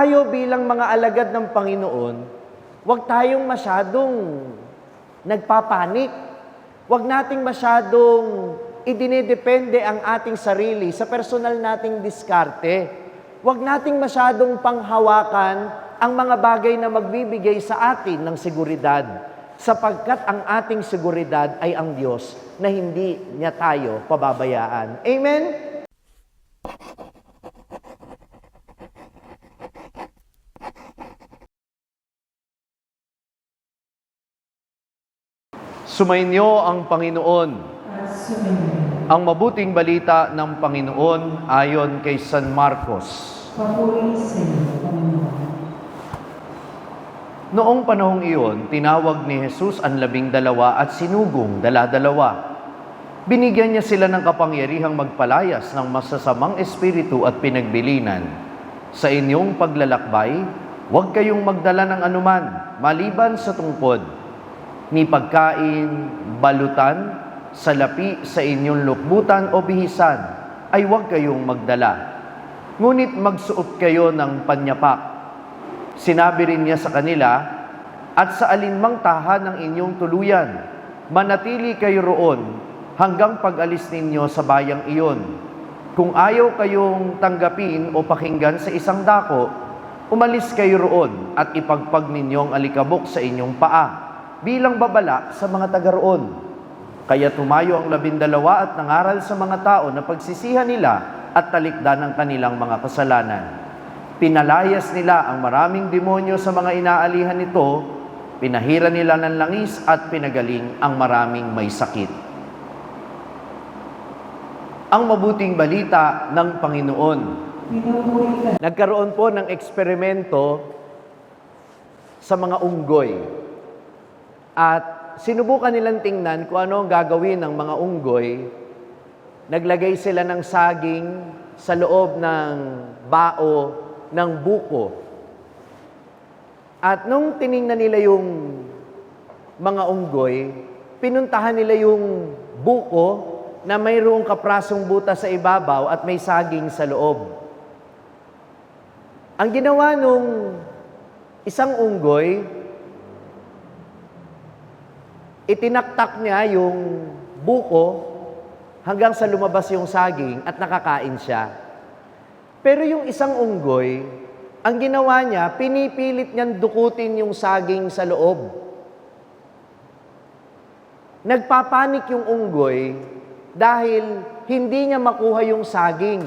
tayo bilang mga alagad ng Panginoon, huwag tayong masyadong nagpapanik. Huwag nating masyadong idinedepende ang ating sarili sa personal nating diskarte. Huwag nating masyadong panghawakan ang mga bagay na magbibigay sa atin ng seguridad, sapagkat ang ating seguridad ay ang Diyos na hindi niya tayo pababayaan. Amen? Sumainyo ang Panginoon. Ang mabuting balita ng Panginoon ayon kay San Marcos. Papuri sa iyo, Panginoon. Noong panahong iyon, tinawag ni Jesus ang 12 at sinugong 12. Binigyan niya sila ng kapangyarihang magpalayas ng masasamang espiritu at pinagbilinan. Sa inyong paglalakbay, huwag kayong magdala ng anuman, maliban sa tungkod, ni pagkain, balutan, salapi sa inyong lukbutan o bihisan, ay huwag kayong magdala. Ngunit magsuot kayo ng panyapak. Sinabi rin niya sa kanila, at sa alinmang tahan ng inyong tuluyan, manatili kayo roon hanggang pag-alis ninyo sa bayang iyon. Kung ayaw kayong tanggapin o pakinggan sa isang dako, umalis kayo roon at ipagpag ninyo ang alikabok sa inyong paa bilang babala sa mga taga roon. Kaya tumayo ang 12 at nangaral sa mga tao na pagsisihan nila at talikdan ang kanilang mga kasalanan. Pinalayas nila ang maraming demonyo sa mga inaalihan nito, pinahira nila ng langis at pinagaling ang maraming may sakit. Ang mabuting balita ng Panginoon. Nagkaroon po ng eksperimento sa mga unggoy. At sinubukan nilang tingnan kung ano ang gagawin ng mga unggoy. Naglagay sila ng saging sa loob ng bao ng buko. At nung tiningnan nila yung mga unggoy, pinuntahan nila yung buko na mayroong kaprasong butas sa ibabaw at may saging sa loob. Ang ginawa nung isang unggoy, itinaktak niya yung buko hanggang sa lumabas yung saging at nakakain siya. Pero yung isang unggoy, ang ginawa niya, pinipilit niyang dukutin yung saging sa loob. Nagpapanik yung unggoy dahil hindi niya makuha yung saging.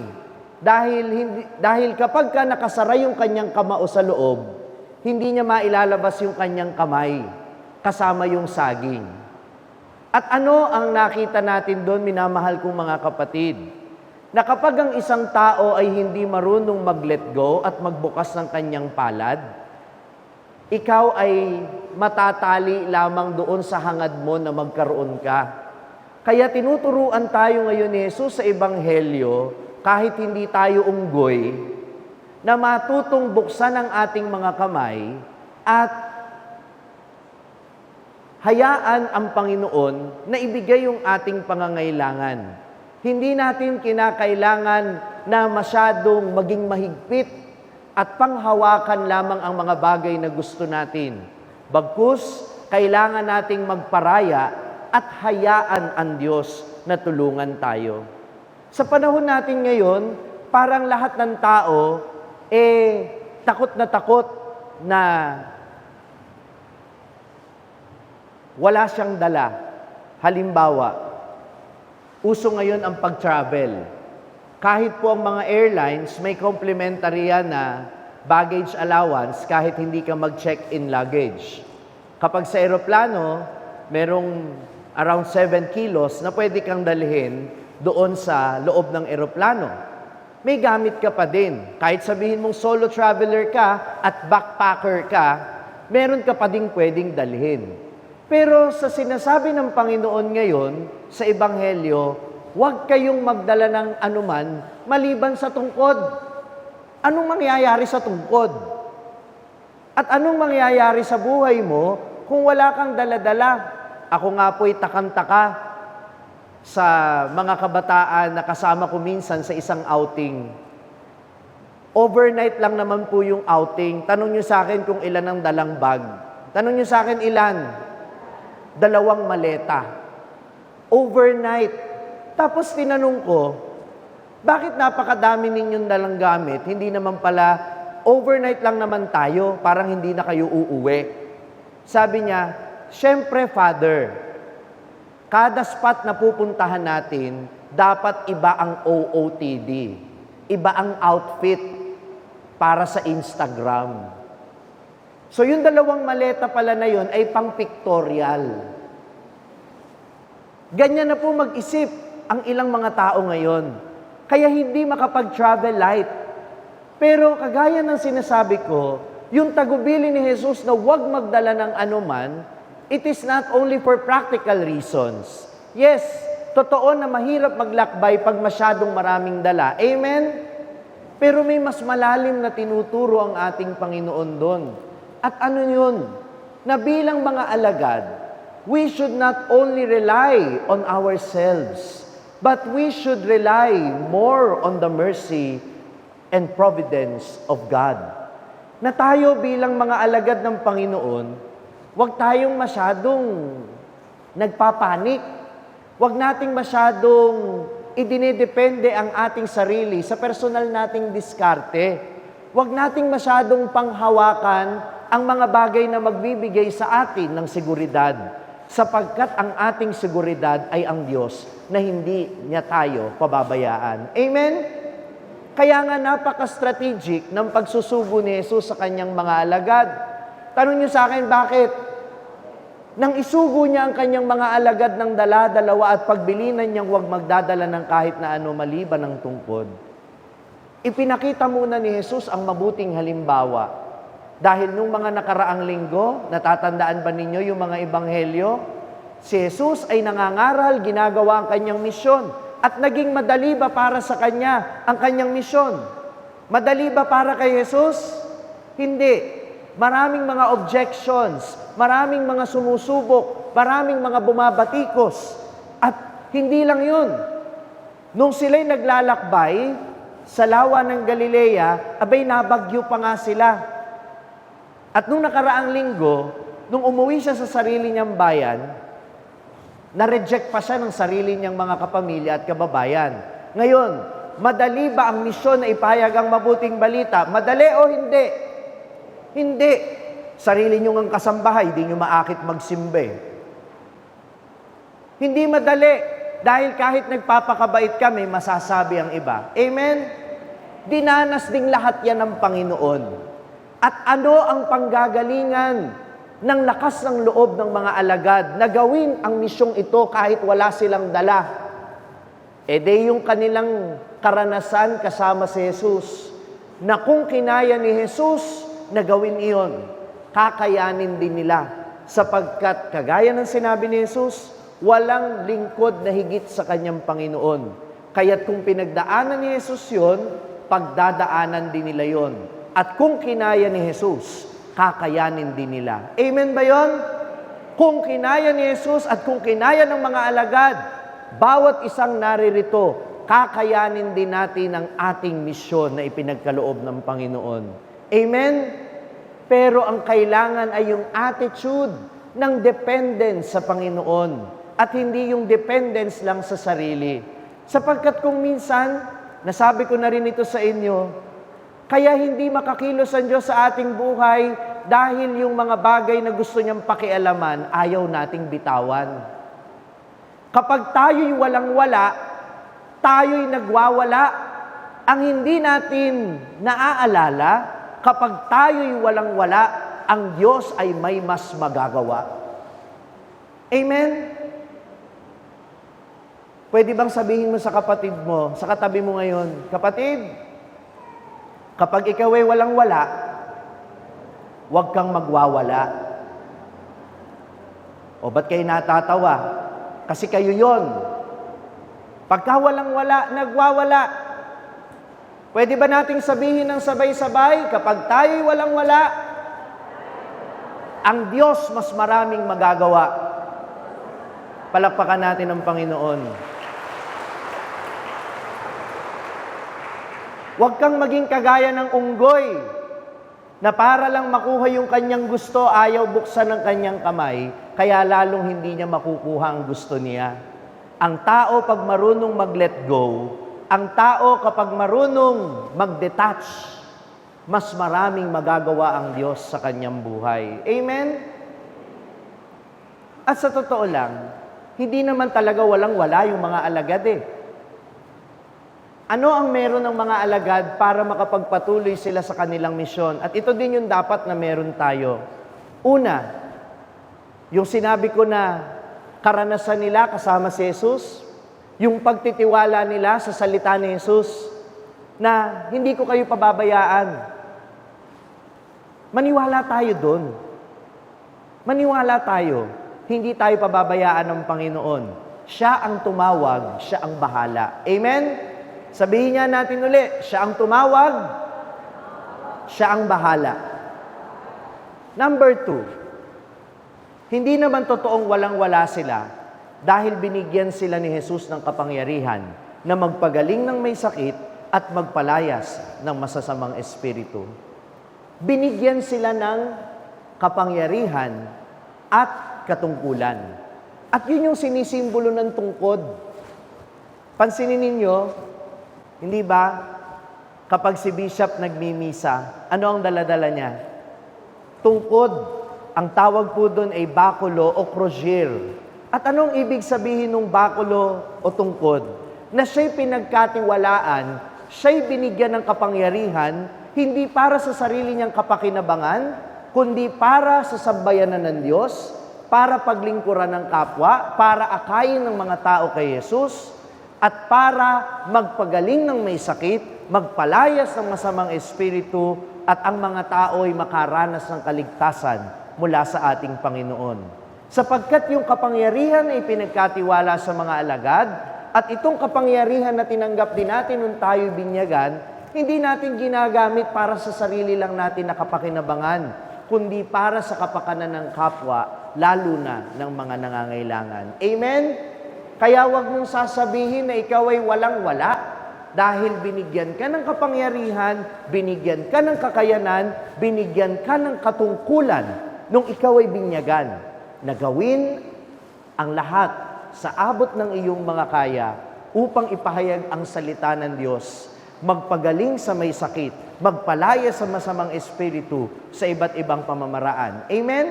Dahil kapag ka nakasara yung kanyang kamao sa loob, hindi niya mailalabas yung kanyang kamay kasama yung saging. At ano ang nakita natin doon, minamahal kong mga kapatid? Na kapag ang isang tao ay hindi marunong mag-let go at magbukas ng kanyang palad, ikaw ay matatali lamang doon sa hangad mo na magkaroon ka. Kaya tinuturuan tayo ngayon ni Jesus sa Ebanghelyo, kahit hindi tayo unggoy, na matutong buksan ang ating mga kamay at hayaan ang Panginoon na ibigay yung ating pangangailangan. Hindi natin kinakailangan na masyadong maging mahigpit at panghawakan lamang ang mga bagay na gusto natin. Bagkus, kailangan nating magparaya at hayaan ang Diyos na tulungan tayo. Sa panahon natin ngayon, parang lahat ng tao, takot na wala siyang dala. Halimbawa, uso ngayon ang pag-travel. Kahit po ang mga airlines, may complimentary yan na baggage allowance kahit hindi ka mag-check-in luggage. Kapag sa aeroplano, merong around 7 kilos na pwede kang dalhin doon sa loob ng aeroplano. May gamit ka pa din. Kahit sabihin mong solo traveler ka at backpacker ka, meron ka pa ding pwedeng dalhin. Pero sa sinasabi ng Panginoon ngayon, sa Ebanghelyo, huwag kayong magdala ng anuman maliban sa tungkod. Anong mangyayari sa tungkod? At anong mangyayari sa buhay mo kung wala kang dala-dala? Ako nga po'y takang-taka sa mga kabataan na kasama ko minsan sa isang outing. Overnight lang naman po yung outing. Tanong nyo sa akin kung ilan ang dalang bag. Tanong nyo sa akin ilan? 2 maleta. Overnight. Tapos tinanong ko, bakit napakadami ninyong dalang gamit? Hindi naman pala, overnight lang naman tayo, parang hindi na kayo uuwi. Sabi niya, syempre, Father, kada spot na pupuntahan natin, dapat iba ang OOTD. Iba ang outfit para sa Instagram. So yung 2 maleta pala na yun ay pang-pictorial. Ganyan na po mag-isip ang ilang mga tao ngayon. Kaya hindi makapag-travel light. Pero kagaya ng sinasabi ko, yung tagubili ni Jesus na huwag magdala ng anuman, it is not only for practical reasons. Yes, totoo na mahirap maglakbay pag masyadong maraming dala. Amen? Pero may mas malalim na tinuturo ang ating Panginoon doon. At ano yun? Na bilang mga alagad, we should not only rely on ourselves, but we should rely more on the mercy and providence of God. Na tayo bilang mga alagad ng Panginoon, huwag tayong masyadong nagpapanik. Huwag nating masyadong idinedepende ang ating sarili sa personal nating diskarte. Huwag nating masyadong panghawakan ang mga bagay na magbibigay sa atin ng seguridad, sapagkat ang ating seguridad ay ang Diyos na hindi niya tayo pababayaan. Amen? Kaya nga napaka-strategic ng pagsusugo ni Jesus sa kanyang mga alagad. Tanong niyo sa akin, bakit? Nang isugo niya ang kanyang mga alagad ng dala-dalawa at pagbilinan niyang huwag magdadala ng kahit na ano maliban ng tungkod, ipinakita muna ni Jesus ang mabuting halimbawa. Dahil nung mga nakaraang linggo, natatandaan ba ninyo yung mga ebanghelyo? Si Jesus ay nangangaral, ginagawa ang kanyang misyon. At naging madali ba para sa kanya ang kanyang misyon? Madali ba para kay Jesus? Hindi. Maraming mga objections, maraming mga sumusubok, maraming mga bumabatikos. At hindi lang yun. Nung sila'y naglalakbay sa lawa ng Galilea, abay nabagyo pa nga sila. At nung nakaraang linggo, nung umuwi siya sa sarili niyang bayan, na-reject pa siya ng sarili niyang mga kapamilya at kababayan. Ngayon, madali ba ang misyon na ipahayag ang mabuting balita? Madali o hindi? Hindi. Sarili niyong ang kasambahay, hindi niyo maakit magsimbe. Hindi madali. Dahil kahit nagpapakabait ka, may masasabi ang iba. Amen? Dinanas ding lahat yan ng Panginoon. At ano ang panggagalingan ng lakas ng loob ng mga alagad na gawin ang misyong ito kahit wala silang dala? E de yung kanilang karanasan kasama si Jesus, na kung kinaya ni Jesus na gawin iyon, kakayanin din nila. Sapagkat kagaya ng sinabi ni Jesus, walang lingkod na higit sa kanyang Panginoon. Kaya't kung pinagdaanan ni Jesus yun, pagdadaanan din nila yon. At kung kinaya ni Jesus, kakayanin din nila. Amen ba yon? Kung kinaya ni Jesus at kung kinaya ng mga alagad, bawat isang naririto, kakayanin din natin ang ating misyon na ipinagkaloob ng Panginoon. Amen? Pero ang kailangan ay yung attitude ng dependence sa Panginoon at hindi yung dependence lang sa sarili. Sapagkat kung minsan, nasabi ko na rin ito sa inyo, kaya hindi makakilos ang Diyos sa ating buhay dahil yung mga bagay na gusto niyang pakialaman, ayaw nating bitawan. Kapag tayo'y walang-wala, tayo'y nagwawala. Ang hindi natin naaalala, kapag tayo'y walang-wala, ang Diyos ay may mas magagawa. Amen? Pwede bang sabihin mo sa kapatid mo, sa katabi mo ngayon, kapatid, kapag ikaw ay walang-wala, huwag kang magwawala. O ba't kayo natatawa? Kasi kayo yon. Pagka walang-wala, nagwawala. Pwede ba nating sabihin ng sabay-sabay, kapag tayo'y walang-wala, ang Diyos mas maraming magagawa. Palakpakan natin ang Panginoon. Huwag kang maging kagaya ng unggoy na para lang makuha yung kanyang gusto, ayaw buksan ng kanyang kamay, kaya lalong hindi niya makukuha ang gusto niya. Ang tao pag marunong mag-let go, ang tao kapag marunong mag-detach, mas maraming magagawa ang Diyos sa kanyang buhay. Amen? At sa totoo lang, hindi naman talaga walang-wala yung mga alagad eh. Ano ang meron ng mga alagad para makapagpatuloy sila sa kanilang misyon? At ito din yung dapat na meron tayo. Una, yung sinabi ko na karanasan nila kasama si Jesus, yung pagtitiwala nila sa salita ni Jesus, na hindi ko kayo pababayaan. Maniwala tayo doon. Maniwala tayo. Hindi tayo pababayaan ng Panginoon. Siya ang tumawag, siya ang bahala. Amen? Sabihin niya natin uli, siya ang tumawag, siya ang bahala. Number 2, hindi naman totoong walang-wala sila dahil binigyan sila ni Jesus ng kapangyarihan na magpagaling ng may sakit at magpalayas ng masasamang espiritu. Binigyan sila ng kapangyarihan at katungkulan. At yun yung sinisimbolo ng tungkod. Pansinin ninyo, hindi ba, kapag si Bishop nagmimisa, ano ang daladala niya? Tungkod. Ang tawag po doon ay bakulo o crozier. At anong ibig sabihin ng bakulo o tungkod? Na siya'y pinagkatiwalaan, siya'y binigyan ng kapangyarihan, hindi para sa sarili niyang kapakinabangan, kundi para sa sambayanan ng Diyos, para paglingkuran ng kapwa, para akayin ng mga tao kay Jesus, at para magpagaling ng may sakit, magpalayas ng masamang espiritu, at ang mga tao ay makaranas ng kaligtasan mula sa ating Panginoon. Sapagkat yung kapangyarihan ay pinagkatiwala sa mga alagad, at itong kapangyarihan na tinanggap din natin nung tayo binyagan, hindi natin ginagamit para sa sarili lang natin na kapakinabangan, kundi para sa kapakanan ng kapwa, lalo na ng mga nangangailangan. Amen? Kaya wag mong sasabihin na ikaw ay walang-wala dahil binigyan ka ng kapangyarihan, binigyan ka ng kakayanan, binigyan ka ng katungkulan nung ikaw ay binyagan na gawin ang lahat sa abot ng iyong mga kaya upang ipahayag ang salita ng Diyos, magpagaling sa may sakit, magpalaya sa masamang espiritu sa iba't ibang pamamaraan. Amen?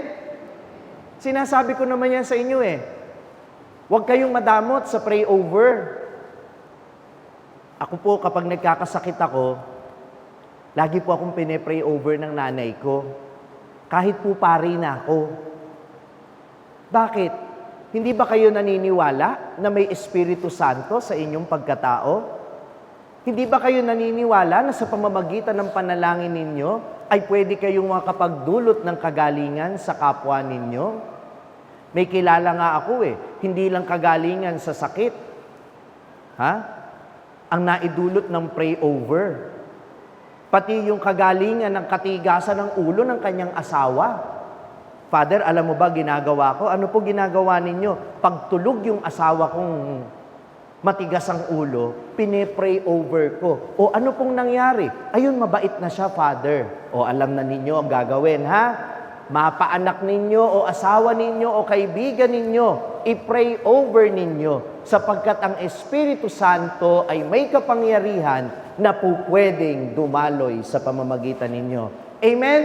Sinasabi ko naman yan sa inyo eh. Huwag kayong madamot sa pray over. Ako po, kapag nagkakasakit ako, lagi po akong pinipray over ng nanay ko. Kahit po pari na ako. Bakit? Hindi ba kayo naniniwala na may Espiritu Santo sa inyong pagkatao? Hindi ba kayo naniniwala na sa pamamagitan ng panalangin ninyo ay pwede kayong makapagdulot ng kagalingan sa kapwa ninyo? May kilala nga ako hindi lang kagalingan sa sakit. Ang naidulot ng pray over. Pati yung kagalingan ng katigasan ng ulo ng kanyang asawa. Father, alam mo ba ginagawa ko? Ano po ginagawa ninyo? Pagtulog yung asawa kong matigas ang ulo, pinipray over ko. O ano pong nangyari? Ayun, mabait na siya, Father. O alam na ninyo ang gagawin, Mapaanak ninyo o asawa ninyo o kaibigan ninyo, i-pray over ninyo sapagkat ang Espiritu Santo ay may kapangyarihan na po pwedeng dumaloy sa pamamagitan ninyo. Amen?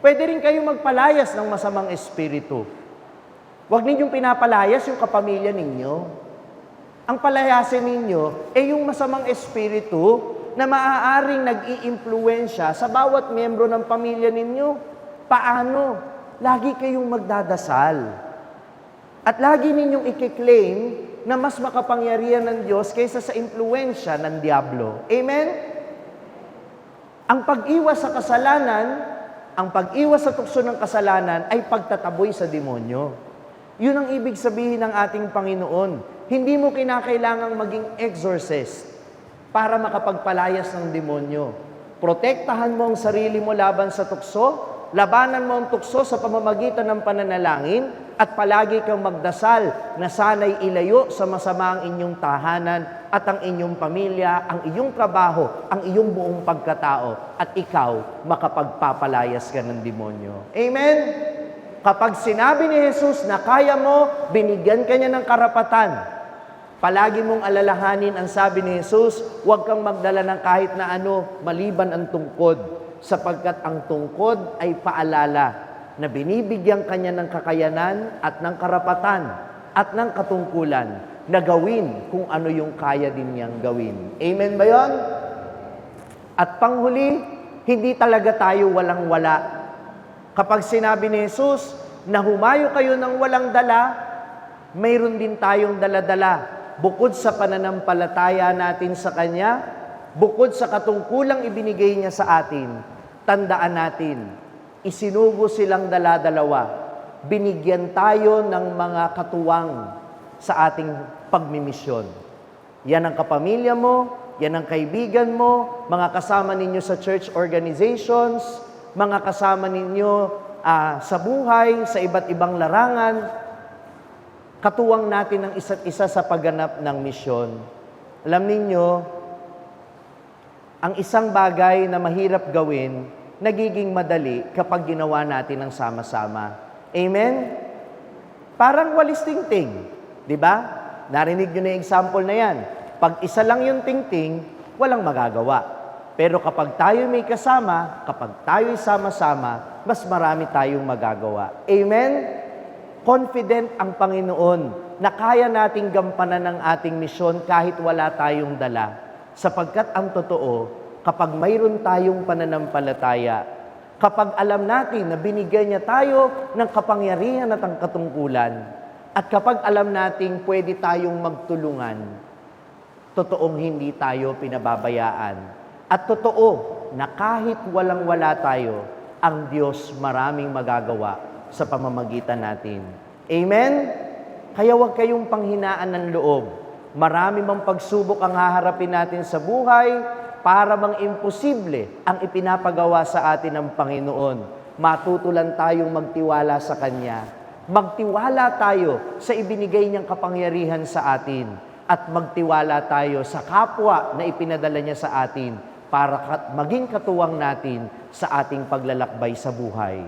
Pwede rin kayong magpalayas ng masamang espiritu. Huwag ninyong pinapalayas yung kapamilya ninyo. Ang palayasin ninyo ay yung masamang espiritu na maaaring nag-iimpluwensya sa bawat miyembro ng pamilya ninyo. Paano? Lagi kayong magdadasal. At lagi ninyong i-claim na mas makapangyarihan ng Diyos kaysa sa impluensya ng Diablo. Amen? Ang pag-iwas sa kasalanan, ang pag-iwas sa tukso ng kasalanan ay pagtataboy sa demonyo. Yun ang ibig sabihin ng ating Panginoon. Hindi mo kinakailangang maging exorcist para makapagpalayas ng demonyo. Protektahan mo ang sarili mo laban sa tukso, labanan mo ang tukso sa pamamagitan ng pananalangin, At palagi kang magdasal na sana'y ilayo sa masama ang inyong tahanan at ang inyong pamilya, ang iyong trabaho, ang iyong buong pagkatao, at ikaw makapagpapalayas ka ng demonyo. Amen? Kapag sinabi ni Jesus na kaya mo, binigyan ka niya ng karapatan. Palagi mong alalahanin ang sabi ni Jesus, huwag kang magdala ng kahit na ano, maliban ang tungkod, sapagkat ang tungkod ay paalala na binibigyan kanya ng kakayanan at ng karapatan at ng katungkulan na gawin kung ano yung kaya din niyang gawin. Amen ba yon? At panghuli, hindi talaga tayo walang-wala. Kapag sinabi ni Jesus na humayo kayo ng walang dala, mayroon din tayong dala-dala. Bukod sa pananampalataya natin sa Kanya, bukod sa katungkulang ibinigay niya sa atin, tandaan natin, isinugo silang dala-dalawa. Binigyan tayo ng mga katuwang sa ating pagmimisyon. Yan ang kapamilya mo, yan ang kaibigan mo, mga kasama ninyo sa church organizations, mga kasama ninyo sa buhay, sa iba't ibang larangan. Katuwang natin ang isa't isa sa pagganap ng misyon. Alam ninyo, ang isang bagay na mahirap gawin, nagiging madali kapag ginawa natin ng sama-sama. Amen? Parang walis tingting, di ba? Narinig nyo na yung example na yan. Pag isa lang yung tingting, walang magagawa. Pero kapag tayo may kasama, kapag tayo'y sama-sama, mas marami tayong magagawa. Amen? Confident ang Panginoon na kaya nating gampanan ng ating misyon kahit wala tayong dala. Sapagkat ang totoo, kapag mayroon tayong pananampalataya, kapag alam natin na binigyan niya tayo ng kapangyarihan at ang katungkulan, at kapag alam natin pwede tayong magtulungan, totoong hindi tayo pinababayaan. At totoo na kahit walang-wala tayo, ang Diyos maraming magagawa sa pamamagitan natin. Amen? Kaya huwag kayong panghinaan ng loob. Marami mang pagsubok ang haharapin natin sa buhay, para bang imposible ang ipinapagawa sa atin ng Panginoon. Matutulan tayong magtiwala sa Kanya. Magtiwala tayo sa ibinigay niyang kapangyarihan sa atin. At magtiwala tayo sa kapwa na ipinadala niya sa atin para maging katuwang natin sa ating paglalakbay sa buhay.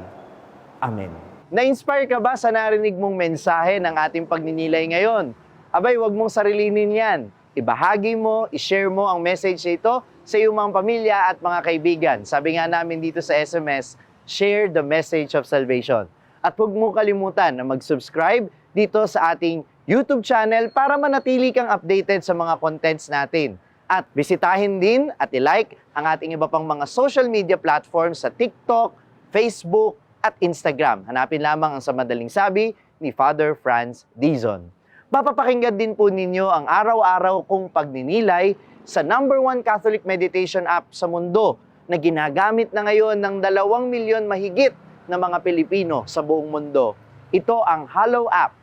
Amen. Na-inspire ka ba sa narinig mong mensahe ng ating pagninilay ngayon? Abay, huwag mong sarilinin yan. Ibahagi mo, ishare mo ang message na ito sa iyong mga pamilya at mga kaibigan. Sabi nga namin dito sa SMS, share the message of salvation. At huwag mo kalimutan na mag-subscribe dito sa ating YouTube channel para manatili kang updated sa mga contents natin. At bisitahin din at i-like ang ating iba pang mga social media platforms sa TikTok, Facebook, at Instagram. Hanapin lamang ang Sa Madaling Sabi ni Father Franz Dizon. Mapapakinggan din po ninyo ang araw-araw kong pagninilay sa #1 Catholic meditation app sa mundo na ginagamit na ngayon ng 2 milyon mahigit na mga Pilipino sa buong mundo. Ito ang Hallow app.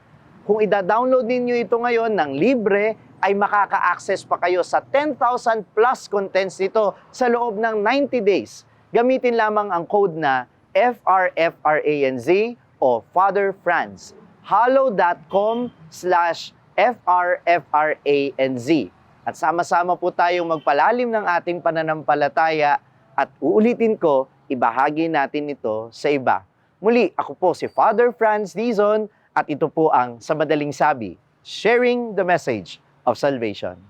Kung ida-download ninyo ito ngayon ng libre, ay makaka-access pa kayo sa 10,000 plus contents nito sa loob ng 90 days. Gamitin lamang ang code na FRFRANZ o Father Franz. hallow.com/FRFRANZ. At sama-sama po tayong magpalalim ng ating pananampalataya at uulitin ko, ibahagi natin ito sa iba. Muli, ako po si Father Franz Dizon at ito po ang Sa Madaling Sabi, sharing the message of salvation.